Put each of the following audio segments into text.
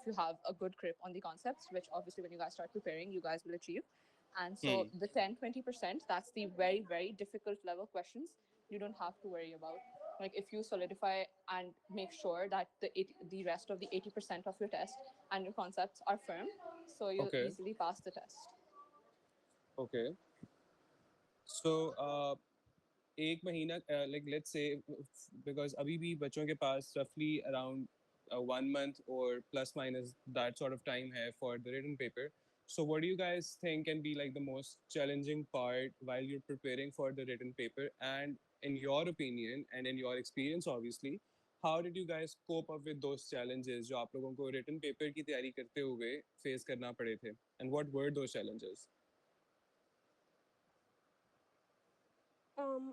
if you have a good grip on the concepts, which obviously when you guys start preparing, you guys will achieve. And so the 10-20%, that's the very, very difficult level questions you don't have to worry about. Like if you solidify and make sure that the rest of the 80% of your test and your concepts are firm, so you'll Okay. easily pass the test. Okay. So एक महीना like let's say because अभी भी बच्चों के पास roughly around 1 month or plus minus that sort of time है for the written paper. So what do you guys think can be like the most challenging part while you're preparing for the written paper? And in your opinion and in your experience, obviously, how did you guys cope up with those challenges जो आप लोगों को written paper की तैयारी करते हुए face करना पड़े थे? And what were those challenges?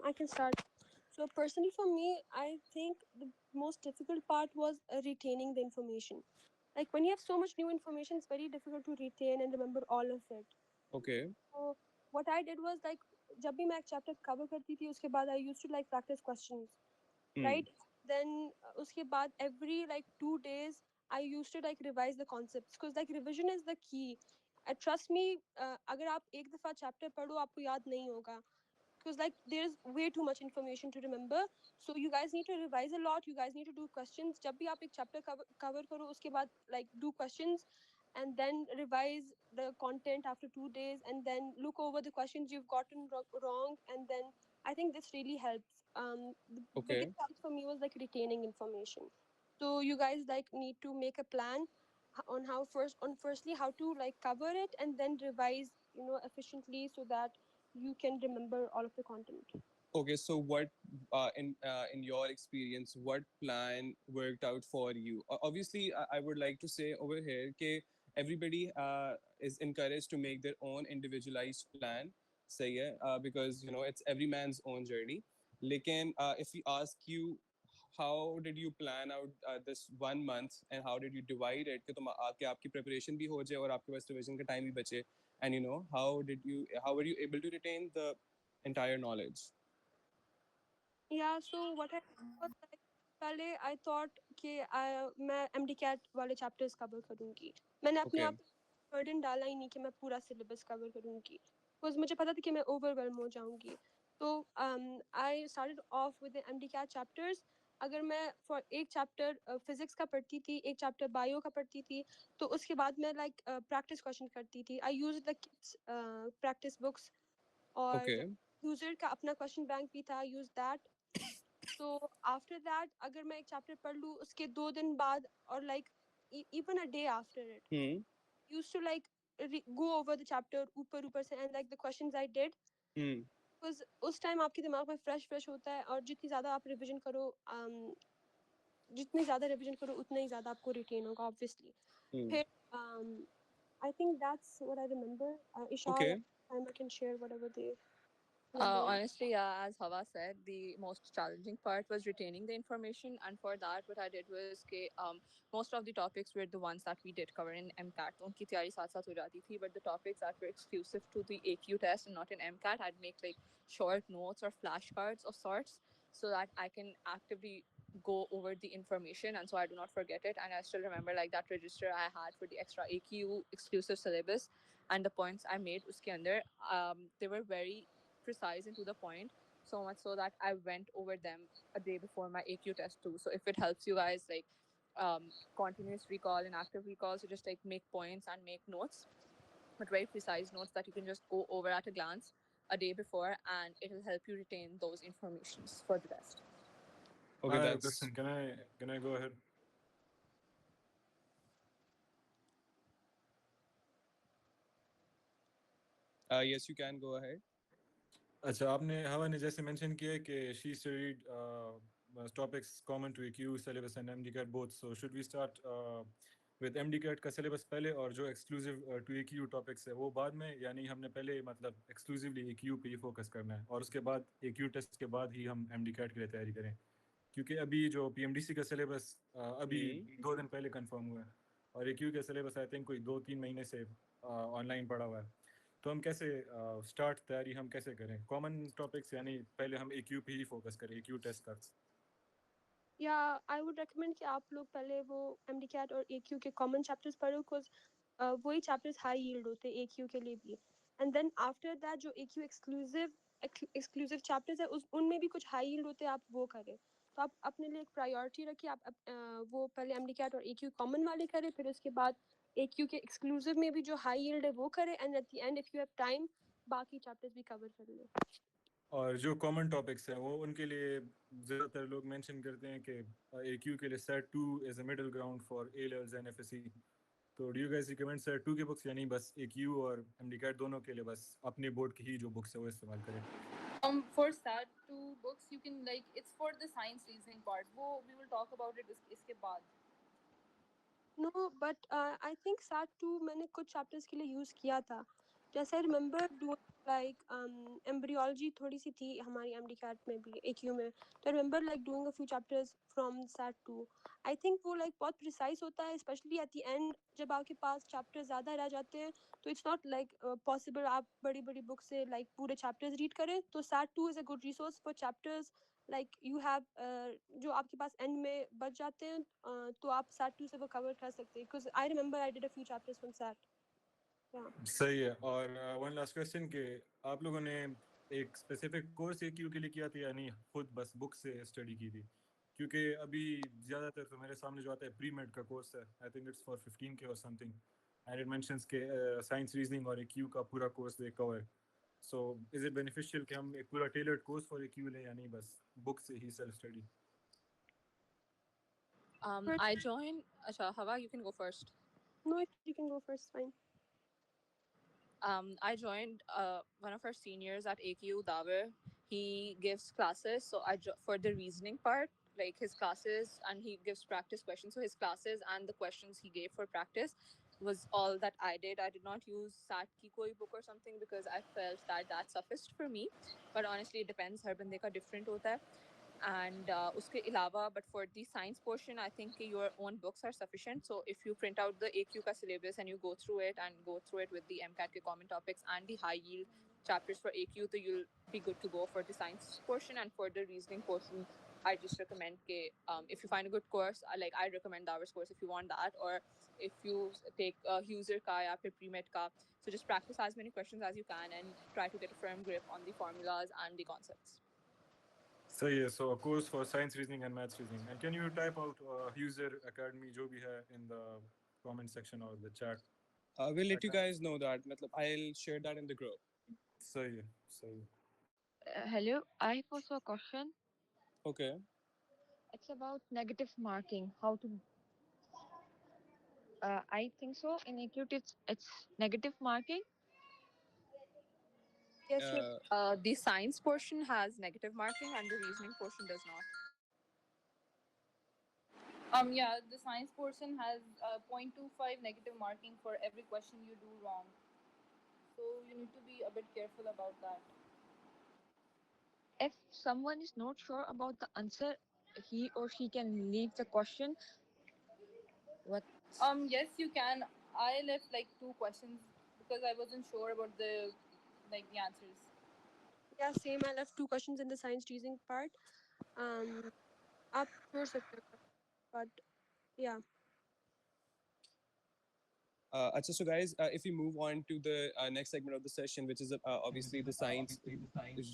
I can start. So personally, for me, I think the most difficult part was retaining the information. Like when you have so much new information, it's very difficult to retain and remember all of it. Okay. So what I did was like, जब भी मैं एक chapter cover करती थी, उसके बाद I used to like practice questions, right? Then उसके बाद every like 2 days, I used to like revise the concepts because like revision is the key. Trust me, अगर आप एक दफा chapter पढ़ो, आपको याद नहीं होगा. Because like there's way too much information to remember, so you guys need to revise a lot. You guys need to do questions. जब भी आप एक chapter cover करो, उसके बाद like do questions and then revise the content after 2 days and then look over the questions you've gotten wrong, and then I think this really helps. The Okay. biggest challenge for me was like retaining information. So you guys like need to make a plan on firstly how to like cover it and then revise, efficiently so that you can remember all of the content. Okay, so what in your experience, what plan worked out for you? Obviously, I would like to say over here that everybody is encouraged to make their own individualized plan. Say because it's every man's own journey. Lekin if we ask you, how did you plan out this 1 month and how did you divide it? कि तुम आपकी preparation भी हो जाए और आपके पास revision का time भी बचे. And how were you able to retain the entire knowledge? Yeah, so what I did was like पहले I thought कि मैं MDCAT वाले chapters cover करूँगी. मैंने अपने Okay. आप burden डाला ही नहीं कि मैं पूरा syllabus cover करूँगी. Because मुझे पता था कि मैं overwhelm हो जाऊँगी. So I started off with the MDCAT chapters. अगर मैं for एक chapter physics का पढ़ती थी, एक chapter bio का पढ़ती थी, तो उसके बाद मैं like practice question करती थी. I used the kids practice books और Okay. user का अपना question bank भी था. I used that. So after that, अगर मैं एक chapter पढ़ लूँ, उसके 2 दिन बाद और like even a day after it, used to like go over the chapter ऊपर से and like the questions I did. Because उस time आपके दिमाग में fresh होता है और जितनी ज़्यादा आप revision करो, जितनी ज़्यादा revision करो उतना ही ज़्यादा आपको retain होगा obviously. फिर I think that's what I remember. Isha, Okay. I can share whatever they. Honestly, yeah, as Hawa said, the most challenging part was retaining the information. And for that, what I did was most of the topics were the ones that we did cover in MCAT. तो उनकी तैयारी साथ साथ हो जाती थी. But the topics that were exclusive to the AQ test and not in MCAT, I'd make like short notes or flashcards of sorts so that I can actively go over the information and so I do not forget it. And I still remember like that register I had for the extra AQ exclusive syllabus and the points I made uske andar, they were very precise and to the point, so much so that I went over them a day before my AQ test too. So if it helps you guys like continuous recall and active recall, so just like make points and make notes, but very precise notes that you can just go over at a glance a day before, and it will help you retain those informations for the test. Okay, I have a that's question. Can I go ahead? yes, you can go ahead. अच्छा, आपने हवा ने जैसे mention किया कि she studied topics common to AQ syllabus and MDCAT both. So should we start with MDCAT का syllabus पहले और जो exclusive to AQ topics है वो बाद में, यानी हमने पहले मतलब exclusively AQ पे ही focus करना है और उसके बाद AQ test के बाद ही हम MDCAT के लिए तैयारी करें? क्योंकि अभी जो PMDC का syllabus अभी 2 दिन पहले confirm हुआ है और AQ का syllabus I think कोई 2-3 महीने से online पड़ा हुआ है. तो हम कैसे स्टार्ट तैयारी हम कैसे करें? कॉमन टॉपिक्स यानी पहले हम AQ पे ही फोकस करें, AQ टेस्ट कर. Yeah, I would recommend कि आप लोग पहले वो MDCAT और AQ के common chapters पढ़ो, because वही chapters high yield होते हैं AQ के लिए भी. And then after that जो AQ exclusive chapters है उनमें भी कुछ high yield होते हैं, आप वो करें. तो आप अपने लिए एक priority रखिए, आप वो पहले MDCAT और AQ common वाले करें, फिर उसके बाद AQ के exclusive में भी जो high yield है वो करें, and at the end if you have time बाकी chapters भी cover कर लें. और जो कॉमन टॉपिक्स हैं वो उनके लिए ज़्यादातर लोग मेंशन करते हैं कि AQ के लिए set 2 is a middle ground for A levels and FSC. तो do you guys recommend set 2 की बुक्स, यानी बस AQ और MDCAT दोनों के लिए बस अपने बोर्ड की ही जो बुक्स है वो इस्तेमाल करें? For SAT 2 books, you can like it's for the science reasoning part. We will talk about it इसके बाद. No, but I think SAT 2 मैंने कुछ chapters के लिए use किया था. जैसे I remember doing like embryology थोड़ी सी थी हमारी MDCAT में भी AQ में. तो I remember like doing a few chapters from SAT 2. I think वो like बहुत precise होता है, especially at the end जब आपके पास chapters ज़्यादा रह जाते हैं. तो it's not like possible आप बड़ी बड़ी book से like पूरे chapters read करें. तो SAT 2 is a good resource for chapters like you have जो आपके पास end में बच जाते हैं, तो आप SAT 2 से वो cover कर सकते हैं, because I remember I did a few chapters from SAT. Yeah. सही है. और वन लास्ट क्वेश्चन कि आप लोगों ने एक स्पेसिफिक कोर्स AQ के लिए किया था या नहीं, खुद बस बुक से स्टडी की थी? क्योंकि अभी ज़्यादातर तो मेरे सामने जो आता है प्री मेड का कोर्स है, I think it's for 15K और समथिंग, एंड इट मेंशंस के साइंस रीजनिंग और AQ का पूरा course they cover. So is it beneficial कि हम एक पूरा टेलर्ड कोर्स फॉर AQ लें या नहीं बस बुक से ही self study? I joined. Acha, Hawa, you can go first. No, you can go first, fine. I joined one of our seniors at AQ, Daver. He gives classes, so for the reasoning part, like his classes, and he gives practice questions. So his classes and the questions he gave for practice was all that I did. I did not use SAT ki koi book or something because I felt that sufficed for me. But honestly, it depends. हर बंदे का different होता है. And uske ilawa, but for the science portion, I think your own books are sufficient. So if you print out the AQ ka syllabus and you go through it with the MCAT ke common topics and the high yield chapters for AQ, so you'll be good to go for the science portion. And for the reasoning portion, I just recommend if you find a good course, I recommend Davar's course if you want that, or if you take Huser ka ya phir pre-med ka, so just practice as many questions as you can and try to get a firm grip on the formulas and the concepts. सही है. सो course for science reasoning and maths reasoning, and can you type out user academy जो भी है in the comment section और the chat? We'll let you guys know that. मतलब, I'll share that in the group. सही है, सही है. Hello, I have also a question. Okay. It's about negative marking. How to? I think so. In acute, it's negative marking. Yes, sure. The science portion has negative marking and the reasoning portion does not. Yeah, the science portion has 0.25 negative marking for every question you do wrong. So you need to be a bit careful about that. If someone is not sure about the answer, he or she can leave the question. What? Yes, you can. I left like 2 questions because I wasn't sure about the answers. Yeah, same. I left 2 questions in the science reasoning part. आप छोड़ सकते हो, but yeah. Acha, so guys, if we move on to the next segment of the session, which is obviously the science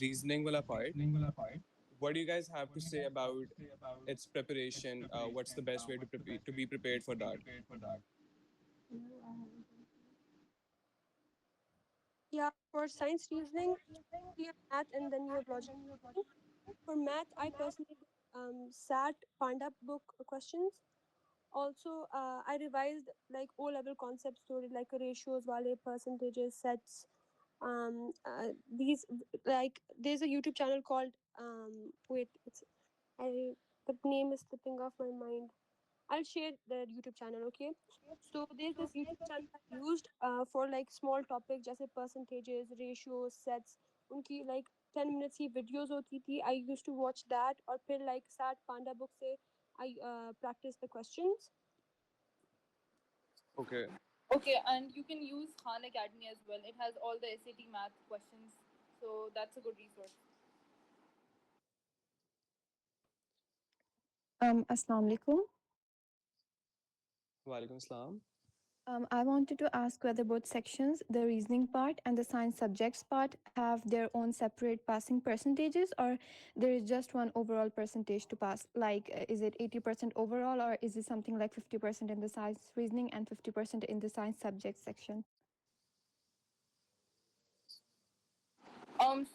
reasoning wala part, what do you guys have to say about its preparation? What's the best way to be prepared for that? Yeah, for science reasoning, you have math and then you have logic. For math, I personally SAT Panda book questions. Also, I revised like O-level concepts, story like ratios, wale, percentages, sets. These like there's a YouTube channel called the name is slipping off my mind. I'll share the YouTube channel, okay? So there's this YouTube channel I used for like small topics, जैसे percentages, ratios, sets. उनकी like 10 minutes की videos होती थी. I used to watch that, और फिर like SAT Panda book से I practice the questions. Okay. Okay, and you can use Khan Academy as well. It has all the SAT math questions, so that's a good resource. Assalamu alaikum. Walaikum Assalam. I wanted to ask whether both sections, the reasoning part and the science subjects part, have their own separate passing percentages, or there is just one overall percentage to pass? Like, is it 80% overall, or is it something like 50% in the science reasoning and 50% in the science subjects section?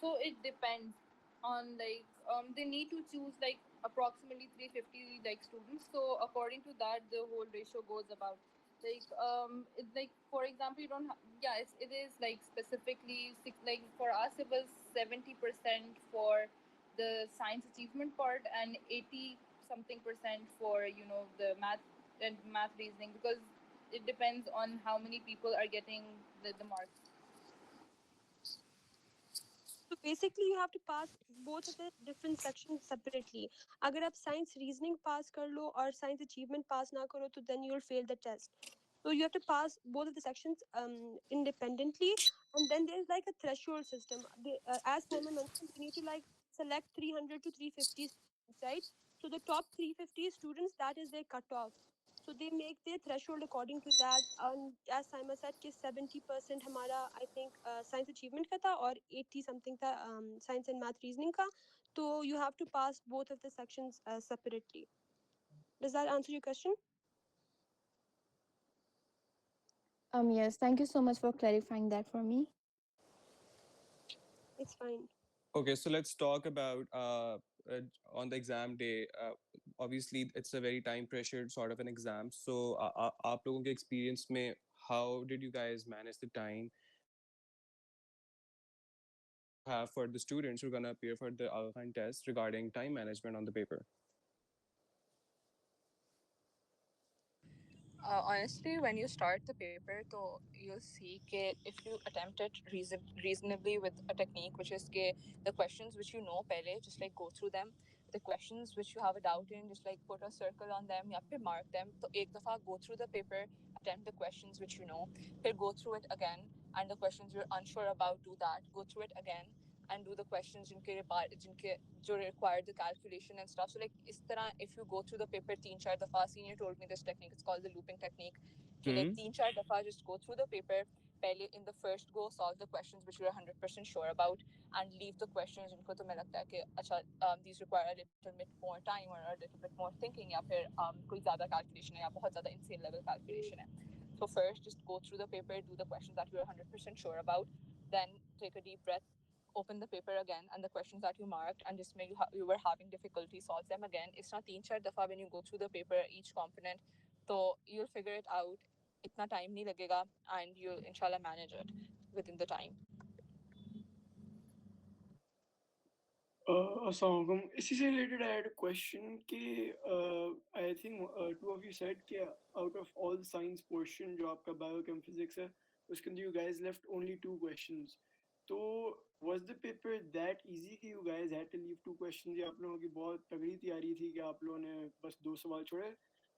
So it depends on like they need to choose like approximately 350 like students. So according to that, the whole ratio goes about it's like for example you don't yeah it is like specifically like for us it was 70% for the science achievement part and 80 something percent for the math and math reasoning because it depends on how many people are getting the marks. So basically, you have to pass both of the different sections separately. अगर आप science reasoning pass कर लो और science achievement pass ना करो तो then you'll fail the test. So you have to pass both of the sections independently, and then there's like a threshold system. As Simon mentioned, you need to like select 300 to 350 students, right? So the top 350 students, that is their cutoff. So they make their threshold according to that. And as Simon said, कि 70% हमारा I think science achievement का था और 80 something था science and math reasoning का. So you have to pass both of the sections separately. Does that answer your question? Yes, thank you so much for clarifying that for me. It's fine. Okay, so let's talk about on the exam day. Obviously, it's a very time pressured sort of an exam. So, आप लोगों के experience में, how did you guys manage the time have for the students who are gonna appear for the Alpha test regarding time management on the paper? Honestly, when you start the paper, तो you'll see that if you attempt it reasonably with a technique, which is के the questions which you know पहले, just like go through them. The questions which you have a doubt in, just like put a circle on them या फिर mark them. तो एक दफा go through the paper, attempt the questions which you know, फिर go through it again, and the questions you're unsure about, do that. Go through it again and do the questions जिनके जो require the calculation and stuff. So like इस तरह if you go through the paper तीन चार दफा, senior told me this technique, it's called the looping technique, कि like तीन चार दफा just go through the paper, पहले in the first go solve the questions which you're 100% sure about, and leave the questions जिनको तुम्हें लगता है कि अच्छा these require a little bit more time or a little bit more thinking या फिर कोई ज़्यादा calculation है या बहुत ज़्यादा insane level calculation है. So first just go through the paper, do the questions that you're 100% sure about, then take a deep breath, open the paper again, and the questions that you marked and just maybe you were having difficulty, solve them again. It's not तीन चार दफा when you go through the paper each component, so you'll figure it out. इतना time नहीं लगेगा, and you'll inshallah manage it within the time. Assalamualaikum. इसी से related I had a question कि I think two of you said कि out of all the science portion जो आपका biochem physics है उसके अंदर you guys left only two questions. तो was the paper that easy कि you guys had to leave two questions या आप लोगों की बहुत तगड़ी तैयारी थी कि आप लोगों ने बस दो सवाल छोड़े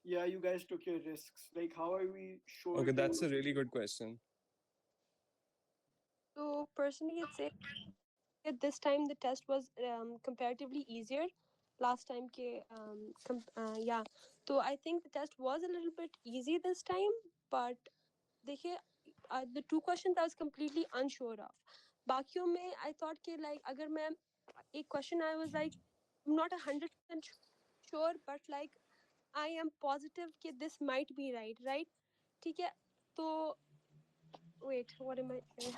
या you guys took your risks? Like how are we sure Okay, to... that's a really good question. So personally, I'd say at this time the test was comparatively easier. Last time ke yeah, so I think the test was a little bit easy this time, but देखिए the two questions I was completely unsure of. बाकियों में I thought कि like अगर मैं एक question I was like I'm not 100% sure, but like I am positive कि this might be right ठीक है. तो wait, what am I saying?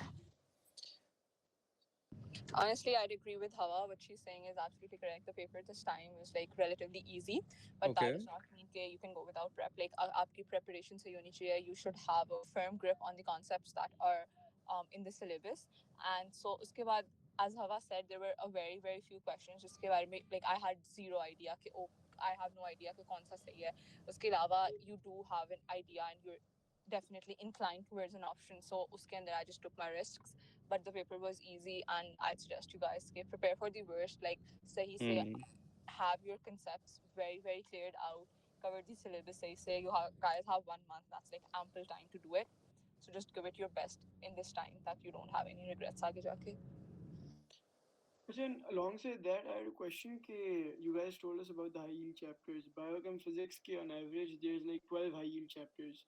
Honestly, I'd agree with Hawa. What she's saying is absolutely correct. The paper this time is like relatively easy, but that Okay. does not mean that you can go without prep. Like, आपकी preparation से होनी चाहिए. You should have a firm grip on the concepts that are in the syllabus. And so, उसके बाद, as Hawa said, there were a very very few questions. जिसके बारे में like I had zero idea कि oh I have no idea कि कौन सा सही है. उसके अलावा you do have an idea and you're definitely inclined towards an option. So uske andar I just took my risks, but the paper was easy, and I'd suggest you guys prepare for the worst. Like sahi se have your concepts very very cleared out, cover the syllabus. Say you guys have 1 month. That's like ample time to do it. So just give it your best in this time that you don't have any regrets aage jaake. And alongside that, I had a question. You guys told us about the high yield chapters. Biochem physics, on average, there's like 12 high yield chapters.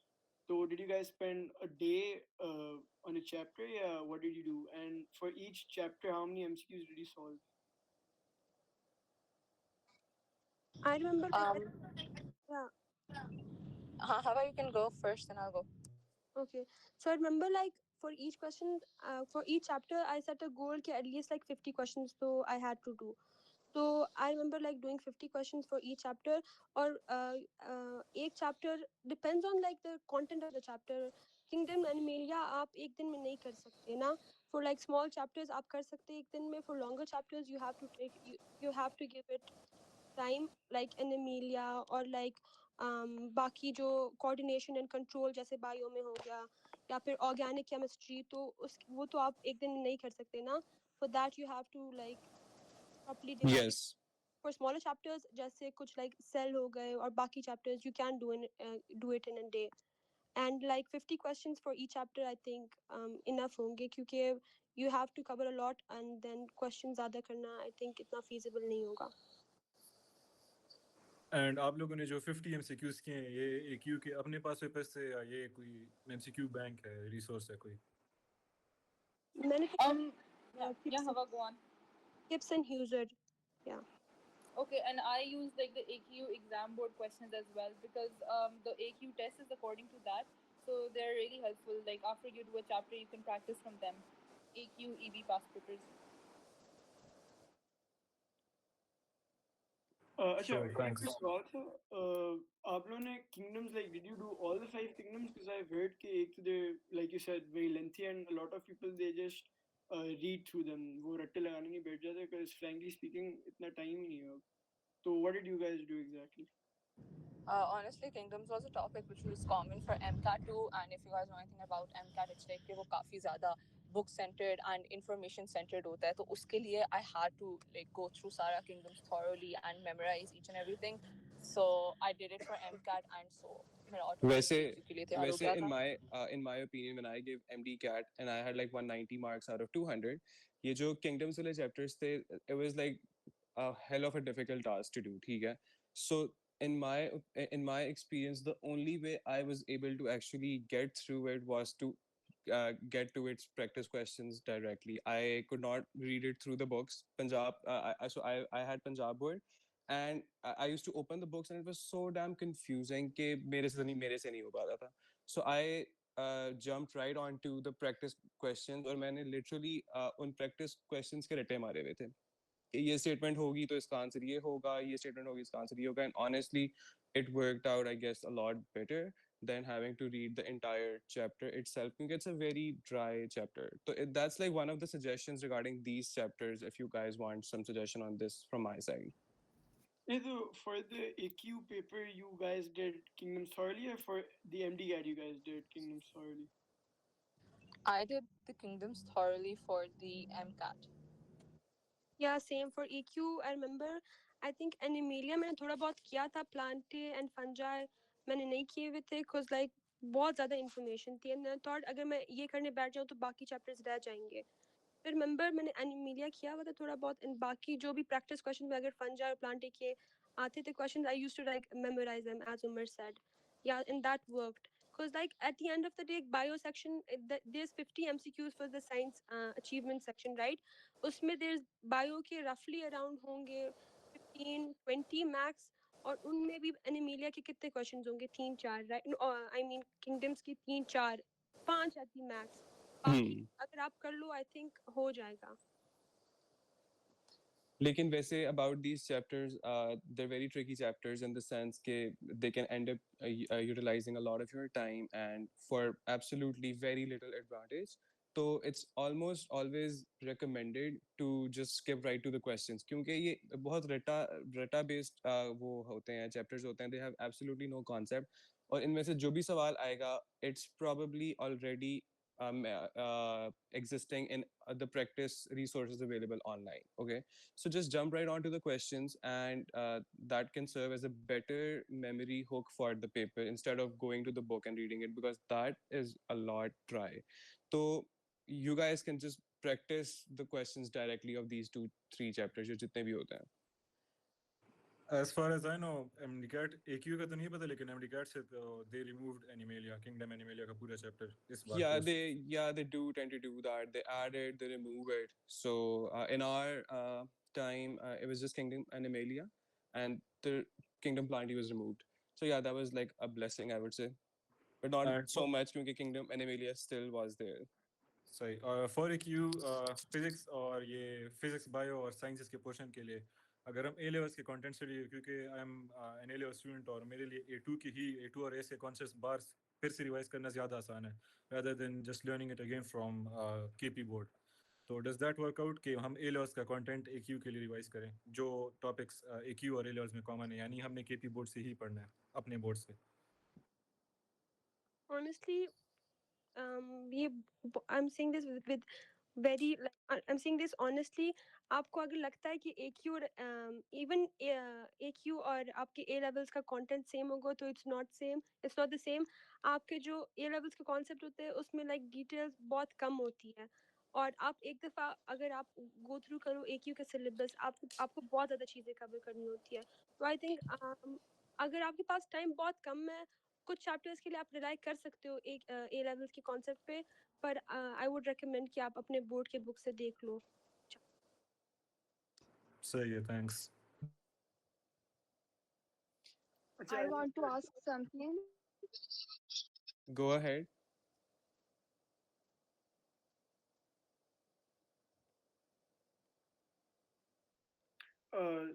So, did you guys spend a day on a chapter? Yeah, what did you do? And for each chapter, how many MCQs did you solve? I remember like Um, yeah. How about you can go first, and I'll go. Okay. So I remember like for each question, for each chapter, I set a goal कि at least like 50 questions so I had to do. So I remember like doing 50 questions for each chapter or एक chapter depends on like the content of the chapter. Kingdom Animalia आप एक दिन में नहीं कर सकते ना. For like small chapters आप कर सकते हैं एक दिन में. For longer chapters you have to give it time like animalia और लाइक बाकी जो कोऑर्डिनेशन एंड कंट्रोल जैसे बायो में हो गया या फिर ऑर्गेनिक केमिस्ट्री तो उस वो तो आप एक दिन में नहीं कर सकते ना for that you have to like properly divide Yes. For smaller chapters जैसे कुछ लाइक सेल हो गए और बाकी chapters you can do it in a day and like 50 questions for each chapter I think enough होंगे क्योंकि you have to cover a lot and then question ज़्यादा करना आई थिंक इतना feasible नहीं होगा. एंड आप लोगों ने जो 50 MCQs किए हैं ये AQ के अपने पास पेपर्स से या ये कोई MCQ बैंक है रिसोर्स है कोई? मैंने Yeah, Hava, go on. Gibbs and Huser. Yeah. Okay, and I use like the AQ exam board questions as well because the AQ test is according to that, so they're really helpful. Like after you do a chapter, you can practice from them. AQ EB past papers. अच्छा, Sure, एक thanks. कोई सवाल था. आप लोगों ने kingdoms like did you do all the 5 kingdoms? Because I've heard कि एक तो they like you said very lengthy and a lot of people they just read through them. वो रट्टे लगाने नहीं बैठ जाते because frankly speaking इतना time ही नहीं है. So what did you guys do exactly? Honestly, Kingdoms was a topic which was common for MCAT too. And if you guys know anything about MCAT, it's like कि वो काफी ज़्यादा book centered and information centered होता है. तो उसके लिए I had to like go through सारा Kingdoms thoroughly and memorize each and everything. So I did it for MCAT and so मेरा वैसे automatically AQ के लिए तैयार हो वैसे गया in था. my opinion, when I gave MD CAT and I had like 190 marks out of 200, ये जो Kingdoms वाले chapters थे, it was like a hell of a difficult task to do. ठीक है? So in my experience, the only way I was able to actually get through it was to get to its practice questions directly. I could not read it through the books. So I had Punjab board, and I used to open the books, and it was so damn confusing कि मेरे से नहीं हो पा रहा था. So I jumped right onto the practice questions, और मैंने literally उन practice questions के रट्टे मारे हुए थे. ये स्टेटमेंट होगी तो इसका आंसर ये होगा, ये स्टेटमेंट होगी इसका आंसर ये होगा, and honestly it worked out, I guess, a lot better than having to read the entire chapter itself because it's a very dry chapter. So that's like one of the suggestions regarding these chapters if you guys want some suggestion on this from my side. For the AQ paper, you guys did kingdoms thoroughly, or for the MD CAT you guys did kingdoms thoroughly? I did the Kingdoms thoroughly for the MCAT. Yeah, same for EQ. I remember, I think Animalia मैंने थोड़ा बहुत किया था, Plantae and Fungi मैंने नहीं किए हुए थे, cause like बहुत ज़्यादा information थी, and I thought अगर मैं ये करने बैठ जाऊँ तो बाकी chapters रह जाएंगे. फिर remember मैंने Animalia किया हुआ था थोड़ा बहुत, and बाकी जो भी practice questions में अगर Fungi और Plantae के आते थे questions, I used to like memorize them as Umar said. Yeah, and that worked. Because like at the end of the day, bio section, there's 50 MCQs for the science achievement section, right? उसमें there's bio के roughly around होंगे 15-20 max और उनमें भी Animalia के कितने questions होंगे 3-4 right I mean kingdoms की 3-4-5 आती मैक्स बाकी अगर आप कर लो आई थिंक हो जाएगा. लेकिन वैसे about these chapters, they're very tricky chapters in the sense that they can end up utilizing a lot of your time and for absolutely very little advantage. So it's almost always recommended to just skip right to the questions क्योंकि ये बहुत rata based वो होते हैं chapters होते हैं, they have absolutely no concept, और इनमें से जो भी सवाल आएगा it's probably already existing in the practice resources available online. Okay, so just jump right onto the questions, and that can serve as a better memory hook for the paper instead of going to the book and reading it because that is a lot dry. So you guys can just practice the questions directly of these 2-3 chapters जो जितने भी होते हैं. As far as I know, MDCAT AQ का तो नहीं पता, लेकिन MDCAT से तो they removed Animalia, Kingdom Animalia का पूरा chapter इस बार Yeah, post. they do tend to do that. They add it, they remove it. So in our time, it was just Kingdom Animalia, and the Kingdom Planety was removed. So yeah, that was like a blessing, I would say, but not And so much because Kingdom Animalia still was there. सही. For AQ physics और ये physics bio और sciences के portion के लिए अगर हम A levels के content study, क्योंकि I am an A level student और मेरे लिए A2 की ही A2 और A से concepts bars फिर से revise करना ज़्यादा आसान है rather than just learning it again from KP board. तो does that work out कि हम A levels का content AQ के लिए revise करें जो topics AQ और A levels में common है, यानी हमने KP board से ही पढ़ना है अपने board से. Honestly, ये I'm saying this with very I'm saying this honestly. आपको अगर लगता है कि AQ और even AQ और आपके A levels का content same होगा तो it's not the same. आपके जो A levels के concept होते हैं उसमें like details बहुत कम होती है, और आप एक दफ़ा अगर आप go through करो AQ का syllabus आपको बहुत ज़्यादा चीज़ें cover करनी होती है. तो I think अगर आपके पास time बहुत कम है, कुछ चैप्टर्स के लिए आप रिलाई कर सकते हो एक ए लेवल्स के कॉन्सेप्ट पे, पर आई वुड रेकमेंड कि आप अपने बोर्ड के बुक से देख लो. सही है, thanks. अच्छा, I want to ask something. Go ahead.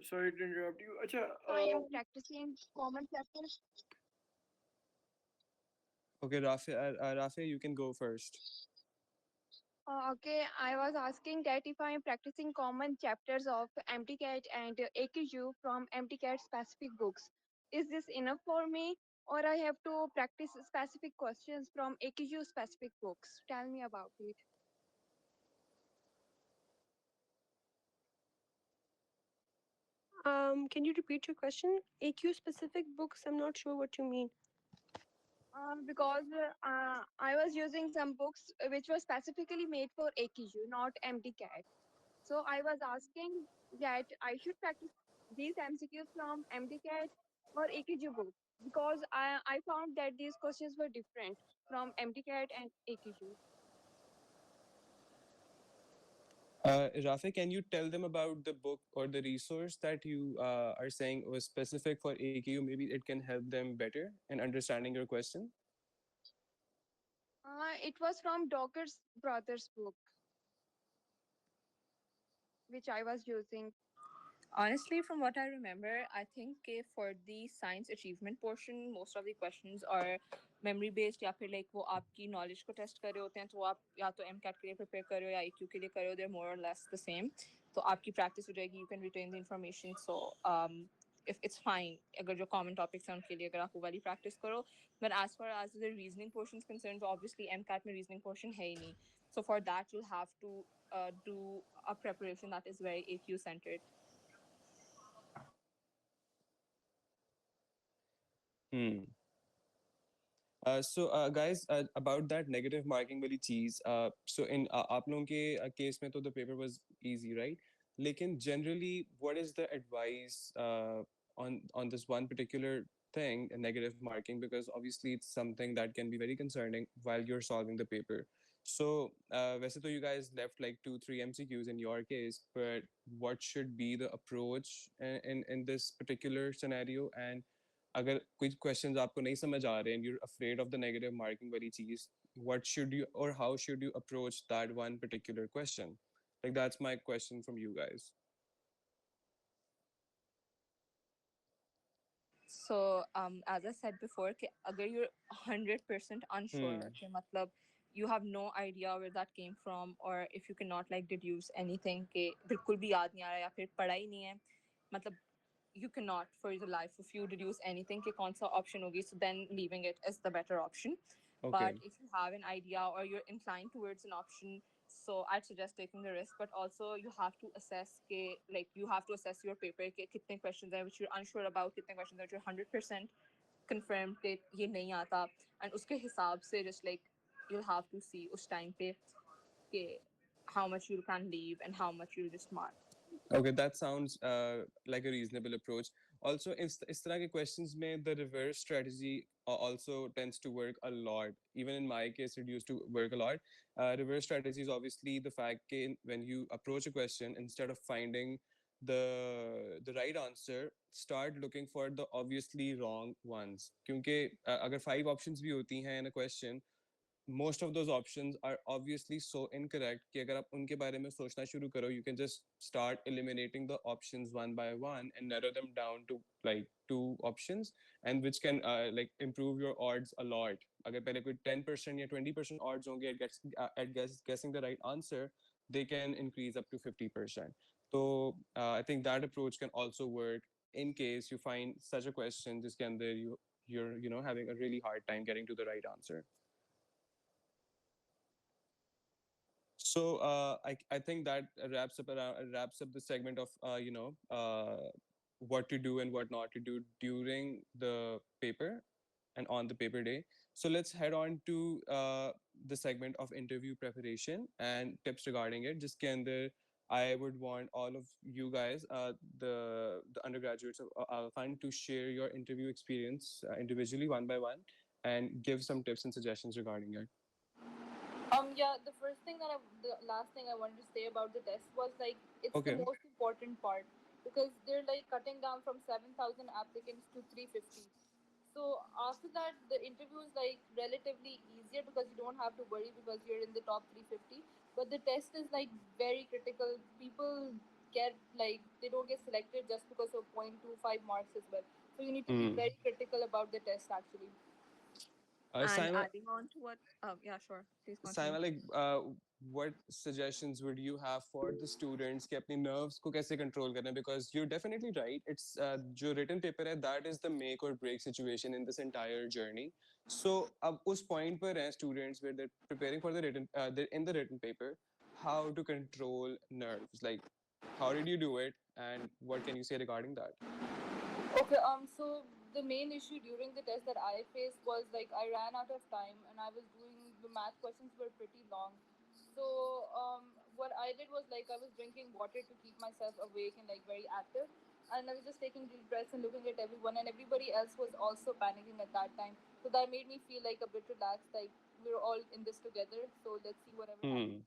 sorry to interrupt you. अच्छा, I am practicing common chapters. Okay, Rafi, you can go first. Okay, I was asking that if I am practicing common chapters of MTCAT and AQU from MTCAT specific books, is this enough for me, or I have to practice specific questions from AQU specific books? Tell me about it. Can you repeat your question? AQ specific books, I'm not sure what you mean. Because I was using some books which were specifically made for AQU, not MTCAT. So I was asking that I should practice these MCQs from MTCAT or AQU book, because I found that these questions were different from MTCAT and AQU. Rafi, can you tell them about the book or the resource that you are saying was specific for AQ? Maybe it can help them better in understanding your question. It was from Docker's Brothers book, which I was using. Honestly, from what I remember, I think for the science achievement portion, most of the questions are memory based, या फिर like वो आपकी knowledge को test कर रहे होते हैं, तो आप या तो MCAT के लिए prepare कर रहे हो या AQ के लिए कर रहे हो, they're more or less the same. तो आपकी practice हो जाएगी, you can retain the information. So if it's fine, अगर जो common topics हैं उनके लिए अगर आप वो वाली practice करो. But as far as the reasoning portion is concerned, तो obviously MCAT में reasoning portion है ही नहीं. So for that you'll have to do a preparation that is very AQ centered. So guys, about that negative marking वाली चीज, so in आप लोगों के case में तो the paper was easy, right? लेकिन generally, what is the advice on this one particular thing, negative marking? Because obviously it's something that can be very concerning while you're solving the paper. So वैसे तो you guys left like 2-3 MCQs in your case, but what should be the approach in this particular scenario? And अगर कोई questions आपको नहीं समझ आ रहे हैं, you're afraid of the negative marking वाली चीज, what should you or how should you approach that one particular question? Like that's my question from you guys. So as I said before कि अगर you're 100% unsure कि मतलब you have no idea where that came from, or if you cannot like deduce anything कि बिल्कुल भी याद नहीं आ रहा या फिर पढ़ा ही नहीं है, मतलब you cannot for your life if you deduce anything कि कौन सा option होगी, so then leaving it is the better option. Okay. But if you have an idea or you're inclined towards an option, so I'd suggest taking the risk. But also you have to assess के like you have to assess your paper के कितने questions हैं which you're unsure about, कितने questions हैं which you're 100% confirmed कि ये नहीं आता, and उसके हिसाब से just like you'll have to see उस time पे how much you can leave and how much you just mark. Okay, that sounds like a reasonable approach. Also, इस तरह के questions में the reverse strategy also tends to work a lot. Even in my case, it used to work a lot. Reverse strategy is obviously the fact that when you approach a question, instead of finding the right answer, start looking for the obviously wrong ones. क्योंकि अगर 5 options भी होती हैं in a question, most of those options are obviously so incorrect कि अगर आप उनके बारे में सोचना शुरू करो, you can just start eliminating the options one by one and narrow them down to like 2 options, and which can like improve your odds a lot. अगर पहले कोई 10% या 20% odds होंगे at guessing the right answer, they can increase up to 50%. So I think that approach can also work in case you find such a question जिसके अंदर you're having a really hard time getting to the right answer. So I think that wraps up the segment of what to do and what not to do during the paper and on the paper day. So let's head on to the segment of interview preparation and tips regarding it. Just under, I would want all of you guys, the undergraduates of Fund, to share your interview experience individually, one by one, and give some tips and suggestions regarding it. Yeah, the last thing I wanted to say about the test was like it's Okay. the most important part because they're like cutting down from 7,000 applicants to 350. So after that, the interview is like relatively easier because you don't have to worry because you're in the top 350. But the test is like very critical. People get like they don't get selected just because of 0.25 marks as well. So you need to be very critical about the test actually. And Simon, adding on to what, yeah, sure, please continue. Simon, like, what suggestions would you have for the students कि अपनी nerves को कैसे control करना? Because you're definitely right. It's जो written paper है, that is the make or break situation in this entire journey. So अब उस point पर हैं students where they're preparing for the written, they're in the written paper. How to control nerves? Like, how did you do it, and what can you say regarding that? Okay, so the main issue during the test that I faced was like I ran out of time and I was doing the math questions were pretty long. So what I did was like I was drinking water to keep myself awake and like very active, and I was just taking deep breaths and looking at everyone, and everybody else was also panicking at that time. So that made me feel like a bit relaxed, like we're all in this together. So let's see whatever happens.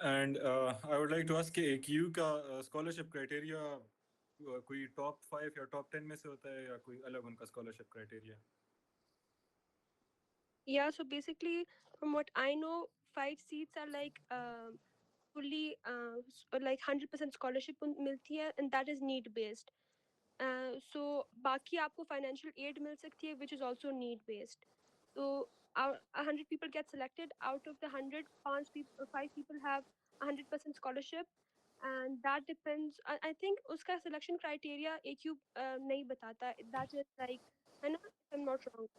And I would like to ask कि AQ का scholarship criteria कोई top 5 या top 10 में से होता है या कोई अलग उनका scholarship criteria? Yeah, so basically, from what I know, 5 seats are like fully like 100% scholarship मिलती है, and that is need based. So बाकी आपको financial aid मिल सकती है, which is also need based. So 100 people get selected. Out of the 100, 5 people have 100% scholarship, and that depends. I think उसका selection criteria AQ नहीं बताता. That is like, है ना? If I'm not wrong.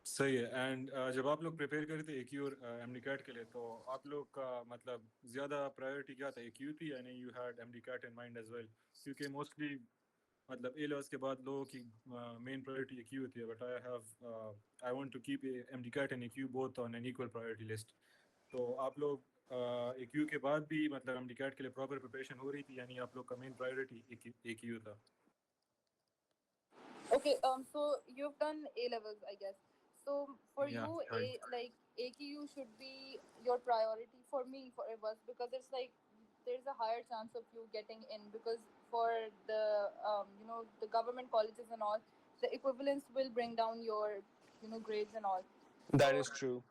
सही है. And जब आप लोग प्रिपेयर कर रहे थे AQ और MDCAT के लिए, तो आप लोग का मतलब ज़्यादा प्रायोरिटी क्या था? AQ थी यानी you had MDCAT in mind as well? क्योंकि मोस्टली मतलब A levels के बाद लोगों की मेन प्रायोरिटी AQ होती है, but I want to keep MDCAT and AQ both on an equal priority list. तो आप लोग AQ के बाद भी मतलब MDCAT के लिए प्रॉपर प्रिपरेशन हो रही थी, यानी आप लोग का मेन प्रायोरिटी AQ था? Okay, so you've done A levels, I guess. So for Yeah, you, right. AQU should be your priority. For me, for it was because it's like there's a higher chance of you getting in because for the the government colleges and all, the equivalence will bring down your grades and all. That is true.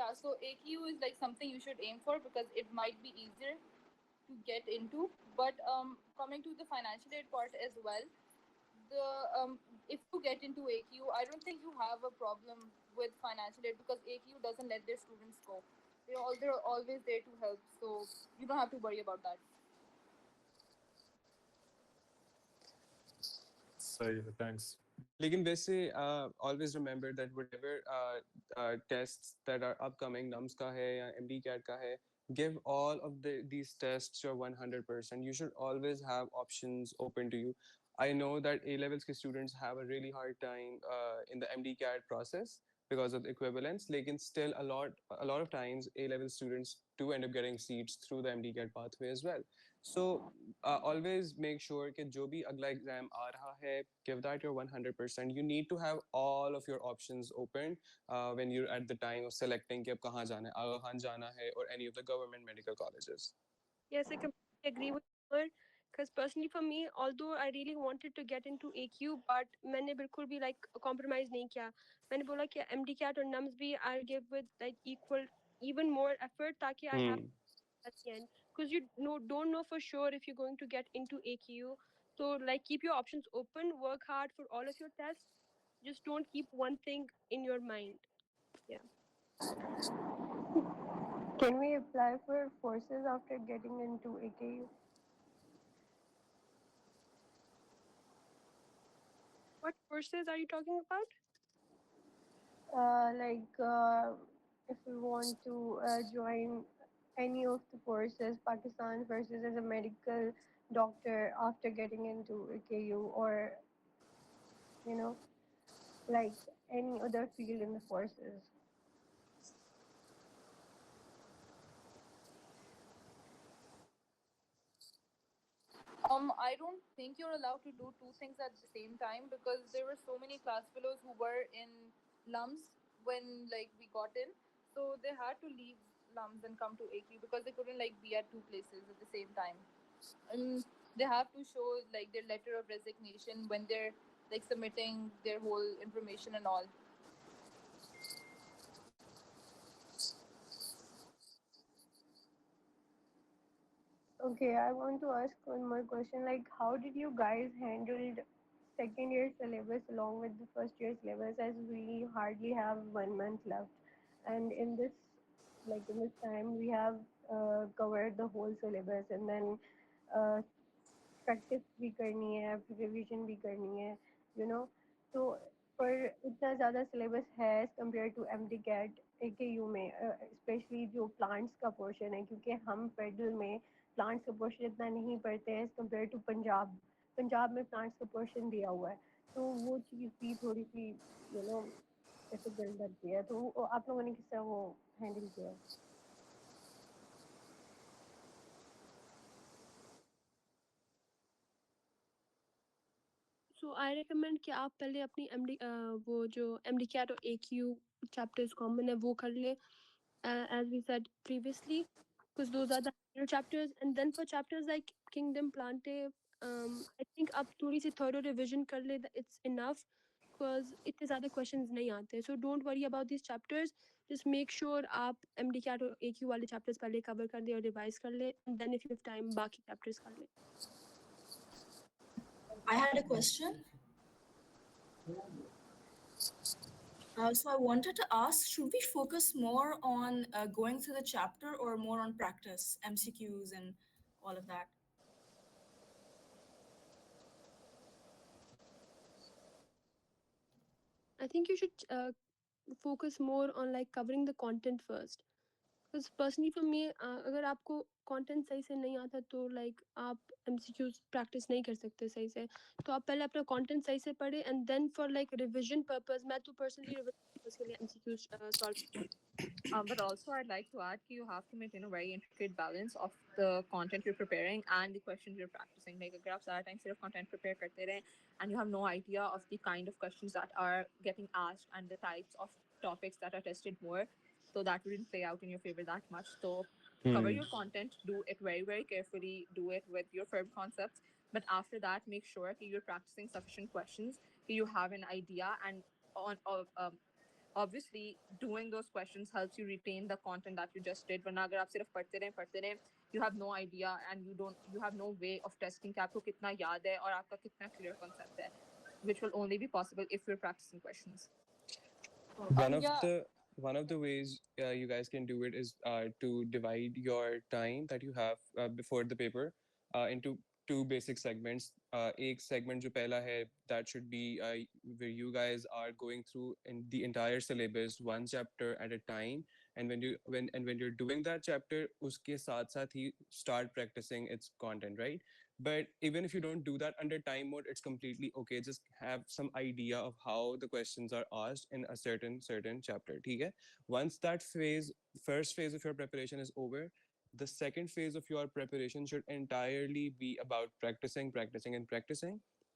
Yeah, so AQU is like something you should aim for because it might be easier to get into. But coming to the financial aid part as well, the if you get into AQ, I don't think you have a problem with financial aid because AQ doesn't let their students go. They're always there to help, so you don't have to worry about that. सही है, thanks. लेकिन वैसे always remember that whatever tests that are upcoming, NUMS का है या MDCAT का है, give all of these tests your 100%. You should always have options open to you. I know that A levels ke students have a really hard time in the MDCAT process because of the equivalence. Lekin still a lot of times A level students do end up getting seats through the MDCAT pathway as well. So always make sure that jo bhi agla exam aa raha hai, give that your 100%. You need to have all of your options open when you're at the time of selecting कि अब कहाँ जाना है, Aga Khan जाना है, or any of the government medical colleges. Yes, I completely agree with you. Because personally for me, although I really wanted to get into AQ, but मैंने बिल्कुल भी like compromise नहीं किया. मैंने बोला कि MDCAT और NUMS भी I'll give with like even more effort ताकि I have at the end. Because you don't know for sure if you're going to get into AQ. So like keep your options open, work hard for all of your tests. Just don't keep one thing in your mind. Yeah. Can we apply for forces after getting into AKU? What courses are you talking about? If we want to join any of the courses, Pakistan versus as a medical doctor after getting into AKU, or you know, like any other field in the forces. I don't think you're allowed to do two things at the same time because there were so many class fellows who were in LUMS when like we got in, so they had to leave LUMS and come to AQ because they couldn't like be at two places at the same time. And they have to show like their letter of resignation when they're like submitting their whole information and all. Okay, I want to ask one more question. Like, how did you guys handle second year syllabus along with the first year syllabus, as we hardly have 1 month left, and in this time, we have covered the whole syllabus, and then uh, practice भी करनी है, फिर revision भी करनी है, you know. So पर इतना ज़्यादा syllabus है as compared to MDCAT AKU में, especially जो plants का portion है, क्योंकि हम federal में plants का portion इतना नहीं पढ़ते हैं as compared to पंजाब में plants का portion दिया हुआ है, तो वो चीज़ भी थोड़ी सी you know difficult लगती है, तो आप लोगों ने किस तरह वो handle किया? So I recommend कि आप पहले अपनी वो जो MDCAT और AQ chapters common है वो कर ले, as we said previously, because those are the higher chapters. And then for chapters like Kingdom Plante, I think आप थोड़ी सी thorough revision कर ले, it's enough, because इतने ज़्यादा questions नहीं आते. So don't worry about these chapters. Just make sure आप MDCAT और AQ वाले chapters पहले cover कर ले और revise कर ले, and then if you have time बाकी chapters कर ले. I had a question. So I wanted to ask, should we focus more on going through the chapter or more on practice, MCQs and all of that? I think you should focus more on like covering the content first. Because personally for me, अगर आपको content सही से नहीं आता तो like आप MCQs practice नहीं कर सकते सही से, तो आप पहले अपना content सही से पढ़े, and then for like revision purpose, मैं तो personally revision purpose के लिए MCQs solve. But also, I'd like to add that you have to maintain a very intricate balance of the content you're preparing and the questions you're practicing. Like, अगर आप सारा time सिर्फ content prepare करते रहें and you have no idea of the kind of questions that are getting asked and the types of topics that are tested more, so that wouldn't play out in your favor that much. So cover your content, do it very, very carefully, do it with your firm concepts. But after that, make sure that you're practicing sufficient questions, that you have an idea, and on obviously doing those questions helps you retain the content that you just did. वरना अगर आप सिर्फ पढ़ते रहें, you have no idea and you have no way of testing कि आपको कितना याद है और आपका कितना clear concept है, which will only be possible if you're practicing questions. One of the ways you guys can do it is to divide your time that you have before the paper into two basic segments. एक segment जो पहला है, that should be where you guys are going through in the entire syllabus one chapter at a time, and when you're doing that chapter, उसके साथ साथ ही start practicing its content, right? But even if you don't do that under time mode, it's completely okay. Just have some idea of how the questions are asked in a certain chapter. Okay? Once that first phase of your preparation is over, the second phase of your preparation should entirely be about practicing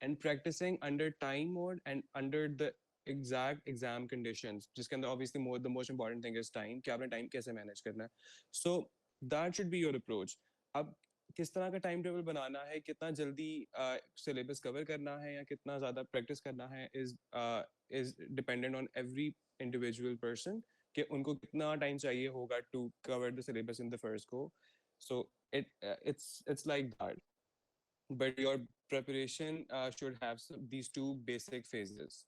and practicing under time mode and under the exact exam conditions. जिसके अंदर obviously the most important thing is time. कि आपने time कैसे manage करना है. So that should be your approach. अब किस तरह का टाइम टेबल बनाना है, कितना जल्दी सिलेबस कवर करना है या कितना ज़्यादा प्रैक्टिस करना है is dependent on every individual person कि उनको कितना टाइम चाहिए होगा to cover the syllabus in the first go. So it's like that, but your preparation should have these two basic phases.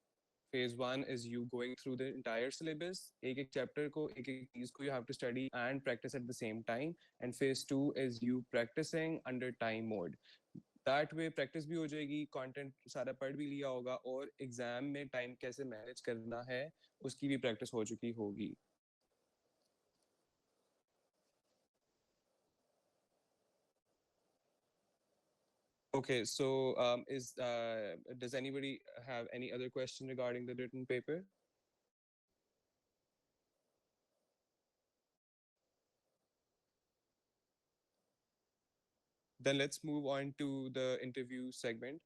Phase one is you going through the entire syllabus, एक chapter को एक चीज को you have to study and practice at the same time. And phase two is you practicing under time mode. That way practice भी हो जाएगी, content सारा पढ़ भी लिया होगा और exam में time कैसे manage करना है उसकी भी practice हो चुकी होगी. Okay, so does anybody have any other question regarding the written paper? Then let's move on to the interview segment.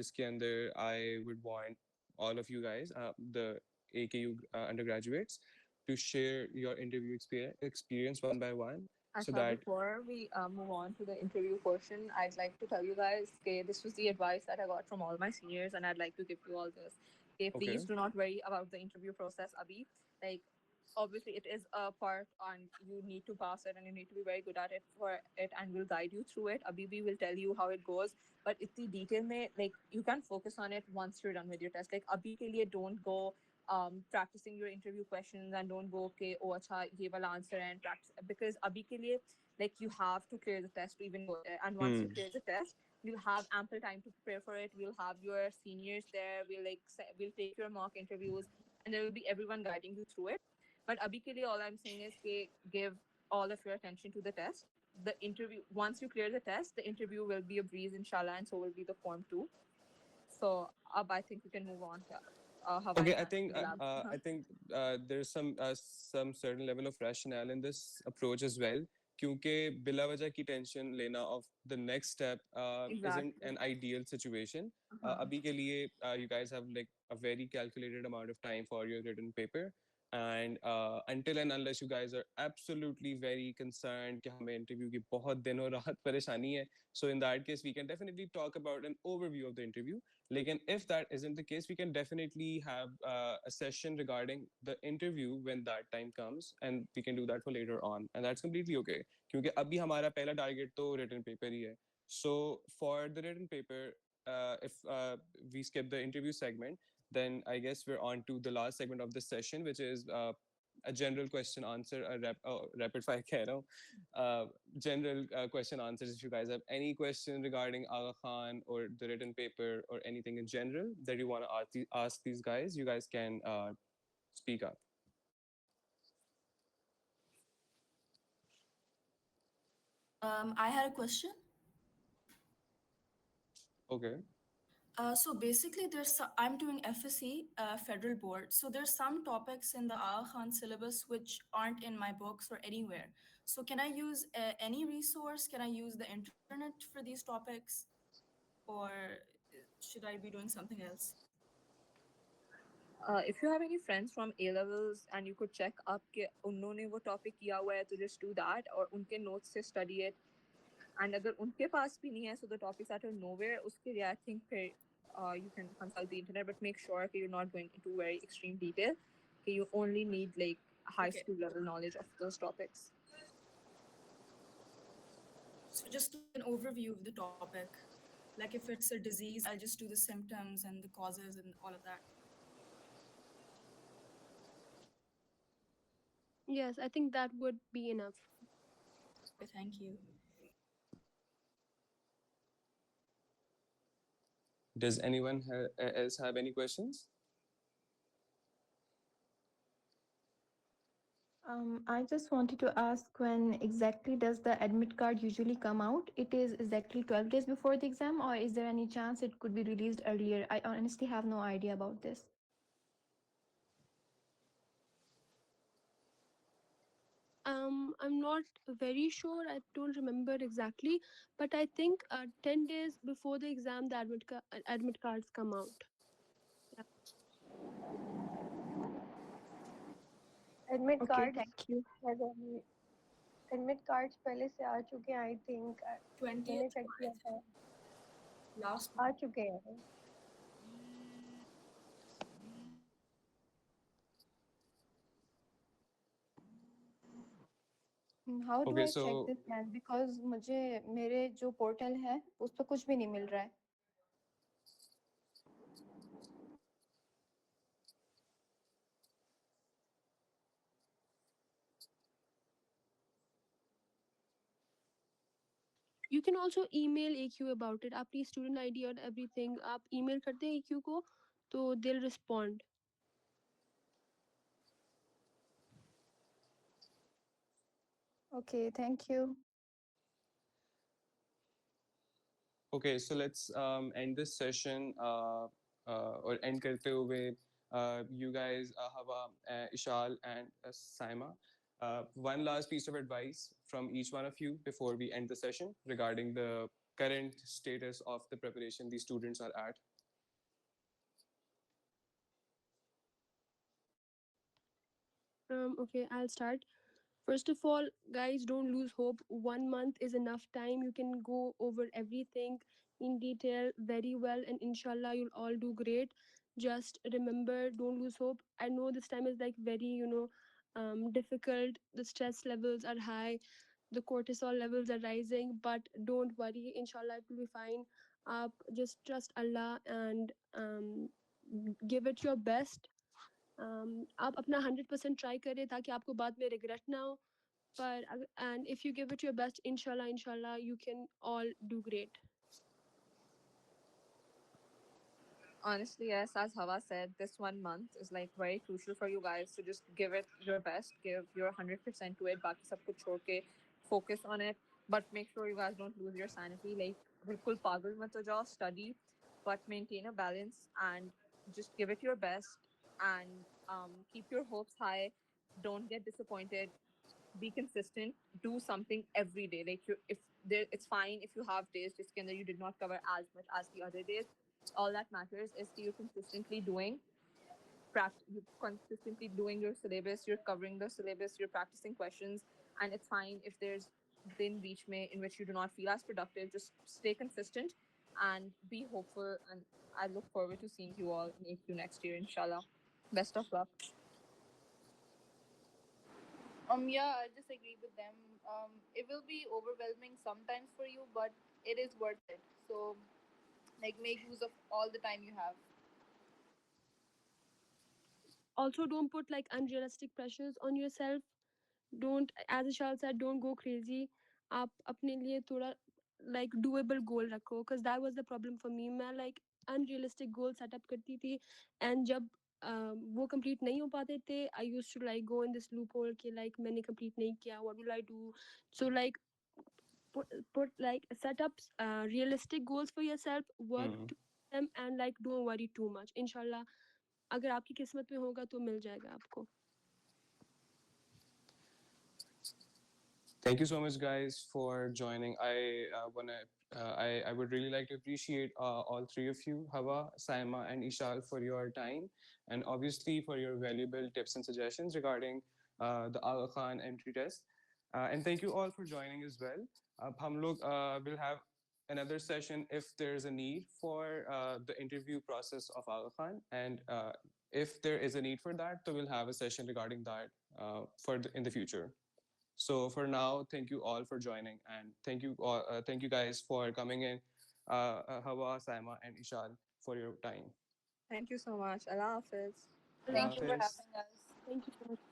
जिसके अंदर I would want all of you guys, the AKU undergraduates, to share your interview experience one by one. So that before we move on to the interview portion, I'd like to tell you guys, okay, this was the advice that I got from all my seniors, and I'd like to give you all this. Okay, please do not worry about the interview process, Abhi. Like, obviously, it is a part, and you need to pass it, and you need to be very good at it for it, and we'll guide you through it. Abhi will tell you how it goes, but it's the detail mein, like you can focus on it once you're done with your test. Like, Abhi ke liye don't go practicing your interview questions and don't go okay oh acha ye wala answer and practice, because abhi ke liye like you have to clear the test to even go there, and once you clear the test you'll have ample time to prepare for it. We'll have your seniors there, we'll take your mock interviews, and there will be everyone guiding you through it. But abhi ke liye all I'm saying is give all of your attention to the test. The interview, once you clear the test, the interview will be a breeze inshallah, and so will be the form too. So I think we can move on to Okay, Havana. I think there's some certain level of rationale in this approach as well. क्योंकि बिला वजह की tension लेना of the next step isn't an ideal situation. अभी के लिए you guys have like a very calculated amount of time for your written paper. And until and unless you guys are absolutely very concerned कि हमें interview की बहुत दिनों रात परेशानी है, so in that case we can definitely talk about an overview of the interview. Like, if that isn't the case, we can definitely have a session regarding the interview when that time comes, and we can do that for later on, and that's completely okay. क्योंकि अभी हमारा पहला target तो written paper ही है. So for the written paper, if we skip the interview segment, then I guess we're on to the last segment of this session, which is a general question answer, rapid fire कह रहा हूँ. General question answers. If you guys have any question regarding Aga Khan or the written paper or anything in general that you want to ask these guys, you guys can speak up. I had a question. Okay. So basically, I'm doing FSC, Federal Board. So there's some topics in the Aga Khan syllabus which aren't in my books or anywhere. So can I use any resource? Can I use the internet for these topics? Or should I be doing something else? If you have any friends from A levels and you could check up कि उन्होंने वो topic किया हुआ है, तो just do that और उनके notes से study it. And अगर उनके पास भी नहीं है, so the topics that are nowhere, उसके लिए I think फिर you can consult the internet, but make sure that you're not going into very extreme detail. Okay, you only need like high school level knowledge of those topics. So just an overview of the topic. Like if it's a disease, I'll just do the symptoms and the causes and all of that. Yes, I think that would be enough. Okay, thank you. Does anyone else have any questions? I just wanted to ask, when exactly does the admit card usually come out? It is exactly 12 days before the exam, or is there any chance it could be released earlier? I honestly have no idea about this. I'm not very sure. I don't remember exactly, but I think 10 days before the exam, the admit cards come out. Yeah. Admit Okay, cards thank you. has already admit cards पहले से आ चुके हैं I think मैंने 20th check किया था last आ चुके हैं How do Okay, I check so this then? Because मुझे मेरे जो पोर्टल है उस पर कुछ भी नहीं मिल रहा है. You can also email AQ about it. आपकी student ID और everything आप email करते हैं AQ को, तो they'll respond. Okay, thank you. okay, so let's end this session or end करते हुए you guys, Hawa, Ishal, and Saima. One last piece of advice from each one of you before we end the session regarding the current status of the preparation these students are at. Okay, I'll start. First of all, guys, don't lose hope. 1 month is enough time. You can go over everything in detail very well, and inshallah, you'll all do great. Just remember, don't lose hope. I know this time is like very, difficult. The stress levels are high, the cortisol levels are rising, but don't worry. Inshallah, it will be fine. Just trust Allah and give it your best. आप अपना 100% try करें ताकि आपको बाद में regret ना हो पर and if you give it your best, inshallah you can all do great. Honestly, yes, as Hawa said, this 1 month is like very crucial for you guys to just give it your best, give your 100% to it. Baki sab kuch chhod ke focus on it, but make sure you guys don't lose your sanity. Like, bilkul pagal mat ho jao, study, but maintain a balance and just give it your best and keep your hopes high. Don't get disappointed. Be consistent. Do something every day. Like, if there, it's fine if you have days just you did not cover as much as the other days. All that matters is you're consistently doing you're consistently doing your syllabus, you're covering the syllabus, you're practicing questions, and it's fine if there's दिन बीच में in which you do not feel as productive. Just stay consistent and be hopeful, and I look forward to seeing you all in AQ next year, inshallah. Best of luck. Yeah, I just agree with them. It will be overwhelming sometimes for you, but it is worth it. So, like, make use of all the time you have. Also, don't put like unrealistic pressures on yourself. Don't, as Ishal said, don't go crazy. आप अपने लिए थोड़ा like doable goal रखो, because that was the problem for me. मैं like unrealistic goal set up करती थी, and जब वो complete नहीं हो पाते थे, I used to like go in this loophole कि like मैंने complete नहीं किया, what will I do? So like put like set up realistic goals for yourself, work to them, and like don't worry too much. Inshallah, अगर आपकी किस्मत में होगा तो मिल जाएगा आपको. Thank you so much, guys, for joining. I would really like to appreciate all three of you, Hawa, Saima, and Ishal, for your time, and obviously for your valuable tips and suggestions regarding the Aga Khan entry test. And thank you all for joining as well. हम लोग will have another session if there is a need for the interview process of Aga Khan, and if there is a need for that, so we'll have a session regarding that in the future. So for now, thank you all for joining, and thank you guys for coming in, Hawa, Saima, and Ishal, for your time. Thank you so much. Allah Hafiz. Thank you for Hafiz. having us. Thank you so much.